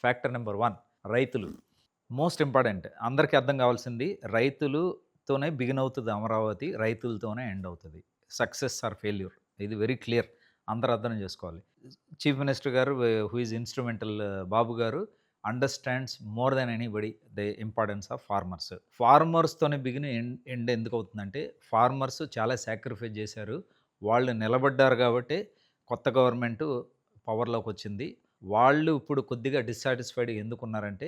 Factor number 1 రైతులు. Most important. అందరికీ అర్థం కావాల్సింది రైతులతోనే బిగిన్ అవుతది అమరావతి. రైతులతోనే ఎండ్ అవుతది. Success or failure. ఇది వెరీ క్లియర్. అందరూ అర్థం చేసుకోవాలి. చీఫ్ మినిస్టర్ గారు హూ ఈజ్ ఇన్‌స్ట్రుమెంటల్ బాబు గారు understands more than anybody the importance of farmers. ఫార్మర్స్‌తోనే బిగిన్ ఎండ్ ఎందుకవుతుందంటే ఫార్మర్స్ చాలా సాక్రిఫైస్ చేశారు. వాళ్ళు నిలబడ్డారు కాబట్టే కొత్త గవర్నమెంటు పవర్‌లోకొచ్చింది. వాళ్ళు ఇప్పుడు కొద్దిగా డిస్సాటిస్ఫైడ్‌గా ఎందుకున్నారంటే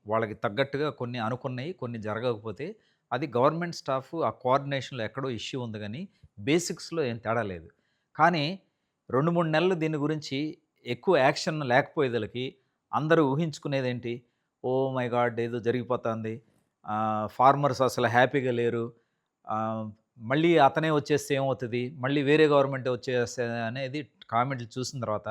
వాళ్ళకి తగ్గట్టుగా కొన్ని అనుకున్నయి, కొన్ని జరగకపోతే అది గవర్నమెంట్ స్టాఫ్ ఆ కోఆర్డినేషన్‌లో ఎక్కడో ఇష్యూ ఉంది గానీ, బేసిక్స్‌లో ఏం తేడా లేదు. కానీ 2, 3 నెలలు దీని గురించి ఎక్కువ యాక్షన్ లేకపోయేదలకి అందరూ ఊహించుకునేదేంటి? Oh my God! ఏదో జరిగిపోతాంది. ఫార్మర్స్ అసలు హ్యాపీగా లేరు. ఆహ్, మళ్ళీ అతనే వచ్చేస్తే ఏమవుతది? మళ్ళీ వేరే గవర్నమెంటే వచ్చేస్తే అనేది కామెంట్లు చూసిన తర్వాత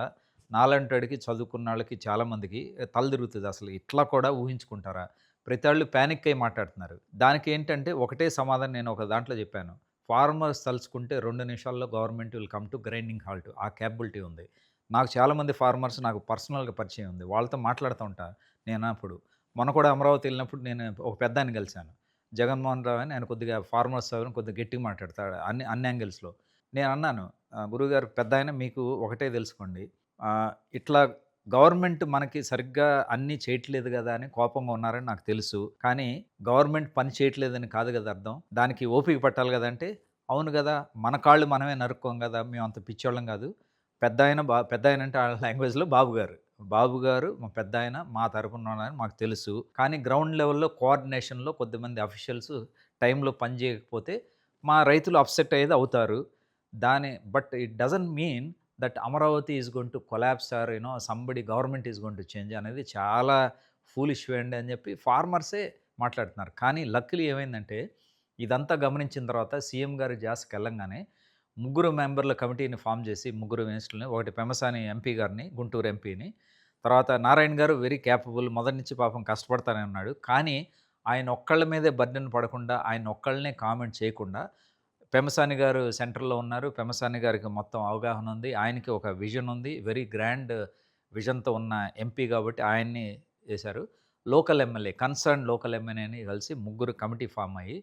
నాలాంటోడికి చదువుకున్నోళ్ళకి చాలామందికి తల తిరుగుతది. అసలు ఇట్లా కూడా ఊహించుకుంటారా? ప్రతాళ్ళు పానిక్ అయ్యి మాట్లాడుతున్నారు. దానికేంటంటే ఒకటే సమాధానం నేను ఒక దాంట్లో చెప్పాను. ఫార్మర్స్ తలుచుకుంటే 2 నిమిషాల్లో government will come to grinding halt. ఆ కేపబిలిటీ ఉంది. నాకు చాలామంది ఫార్మర్స్ నాకు పర్సనల్‌గా పరిచయం ఉంది. వాళ్ళతో మాట్లాడుతూ ఉంటా. నేనప్పుడు మొన్న కూడా అమరావతి ఎళ్ళినప్పుడు నేను ఒక పెద్దాయన్ని కలిసాను. జగన్మోహన్ రావు అని ఆయన కొద్దిగా ఫార్మర్స్ కొద్దిగా గట్టిగా మాట్లాడతాడు అన్ని యాంగిల్స్‌లో. నేనన్నాను గురువుగారు పెద్దాయన మీకు ఒకటే తెలుసుకోండి. ఇట్లా గవర్నమెంట్ మనకి సరిగ్గా అన్నీ చేయట్లేదు గదా! అని కోపంగా ఉన్నారని నాకు తెలుసు. కానీ గవర్నమెంట్ పని చేయట్లేదని కాదు గదా అర్థం. దానికి ఓపిక పట్టాలి గదా! అంటే, అవును గదా! మన కాళ్ళు మనమే నరుక్కోం గదా! మేమంత పిచ్చోళ్ళం గాదు. పెద్దాయన అంటే ఆళ్ళ లాంగ్వేజ్‌లో బాబు గారు. బాబు గారు మా పెద్దాయన మా తరపునున్నారని మాకు తెలుసు. కానీ గ్రౌండ్ లెవెల్‌లో కోఆర్డినేషన్‌లో కొద్దిమంది అఫీషియల్స్ టైంలో పని చేయకపోతే మా రైతులు అప్‌సెట్ అయ్యేది అవుతారు. But it doesn't mean that Amaravati is going to collapse or somebody government is going to change అనేది చాలా ఫూలిష్ వే అండి అని చెప్పి ఫార్మర్సే మాట్లాడుతున్నారు. కానీ లక్కీలీ ఏమైందంటే ఇదంతా గమనించిన తర్వాత సీఎం గారి ధ్యాసకెళ్ళంగానే ముగ్గురు మెంబర్ల కమిటీని ఫార్మ్ చేసి ముగ్గురు మినిస్టర్‌లని ఒకటి పెమ్మసాని ఎంపీ గారిని, గుంటూరు ఎంపీని, తర్వాత నారాయణ గారు వెరీ కేపబుల్ మొదటి నుంచి పాపం కష్టపడతానే ఉన్నాడు. కానీ ఆయన ఒక్కళ్ళ మీదే బర్డెన్ పడకుండా ఆయన ఒక్కళ్ళనే కామెంట్ చేయకుండా పెమ్మసాని గారు సెంటర్‌లో ఉన్నారు. పెమ్మసాని గారికి మొత్తం అవగాహన ఉంది. ఆయనకి ఒక విజన్ ఉంది. వెరీ గ్రాండ్ విజన్‌తో ఉన్న ఎంపీ గాబట్టి ఆయన్ని ఏశారు. లోకల్ ఎమ్మెల్యే కన్సర్న్డ్ లోకల్ ఎమ్మెల్యేని కలిసి ముగ్గురు కమిటీ ఫార్మ్ అయ్యి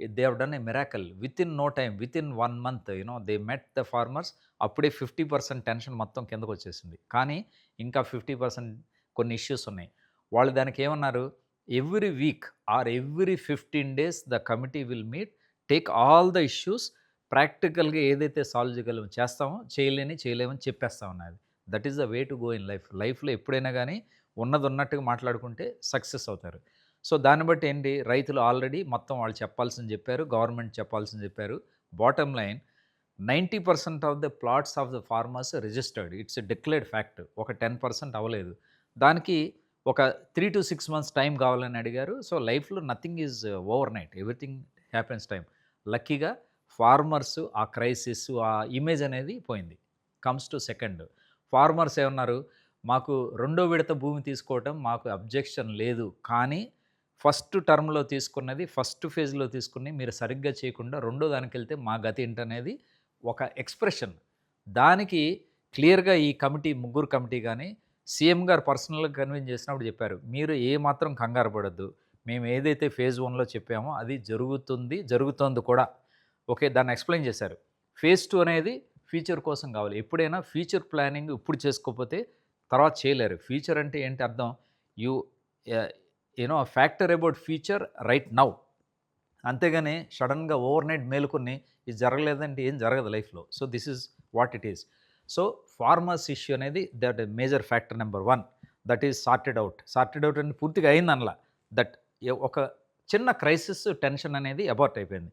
they have done a miracle. Within no time, within 1 month they met the farmers. అప్పుడే 50% టెన్షన్ మొత్తం కిందకొచ్చేసింది. కానీ ఇంకా 50% కొన్ని ఇష్యూస్ ఉన్నాయి. వాళ్ళు దానికేమన్నారు, every week or every 15 days the committee will meet, take all the issues, ప్రాక్టికల్‌గా ఏదైతే సాల్వ్ చేయగలమో చేస్తామో, చేయలేమని చెప్పేస్తామన్నారు. That is the way to go in life. లైఫ్‌లో ఎప్పుడైనా గానీ ఉన్నదున్నట్టుగా మాట్లాడుకుంటే సక్సెస్ అవుతారు. సో, దాన్ని బట్టి ఏంటి రైతులు ఆల్రెడీ మొత్తం వాళ్ళు చెప్పాల్సింది చెప్పారు. గవర్నమెంట్ చెప్పాల్సింది చెప్పారు. Bottom line 90% of the plots of the farmers registered. It's a declared fact. ఒక 10% అవ్వలేదు. దానికి ఒక 3-6 మంత్స్ టైమ్ కావాలని అడిగారు. సో, లైఫ్‌లో nothing is overnight. Everything happens time. లక్కీగా ఫార్మర్స్ ఆ క్రైసిస్, ఆ ఇమేజ్ అనేది పోయింది. Comes to second. ఫార్మర్స్ ఏమన్నారు, మాకు రెండో విడత భూమి తీసుకోవటం మాకు అబ్జెక్షన్ లేదు. కానీ ఫస్ట్ టర్మ్‌లో తీసుకున్నది, ఫస్ట్ ఫేజ్‌లో తీసుకున్నయి మీరు సరిగ్గా చేయకుండా రెండో దానికెళ్తే మా గతేంటనేది ఒక ఎక్స్‌ప్రెషన్. దానికి క్లియర్‌గా ఈ కమిటీ ముగ్గురు కమిటీ గాని, సీఎం గారు పర్సనల్‌గా కన్విన్స్ చేసినప్పుడు చెప్పారు. మీరు ఏ మాత్రం కంగారు పడొద్దు. మేము ఏదైతే ఫేజ్ 1లో చెప్పామో అది జరుగుతుంది, జరుగుతోంది కూడా. ఓకే. దాన్ని ఎక్స్‌ప్లెయిన్ చేశారు. ఫేజ్ 2 అనేది ఫ్యూచర్ కోసం కావాలి. ఎప్పుడైనా ఫ్యూచర్ ప్లానింగ్ ఇప్పుడు చేసుకోకపోతే తర్వాత చేయలేరు. ఫ్యూచర్ అంటే ఏంటి అర్థం? You ah, factor about future right now. అంతేగాని సడెన్‌గా ఓవర్‌నైట్ మేలుకొని ఇది జరగలేదంటే ఏం జరగదు లైఫ్‌లో. So, this is what it is. So, farmers issue అనేది that major factor number 1 that is sorted out. Sorted out అని పూర్తిగా అయిందనలా. దట్ ఒక చిన్న క్రైసిస్ టెన్షన్ అనేది అబార్ట్ అయిపోయింది.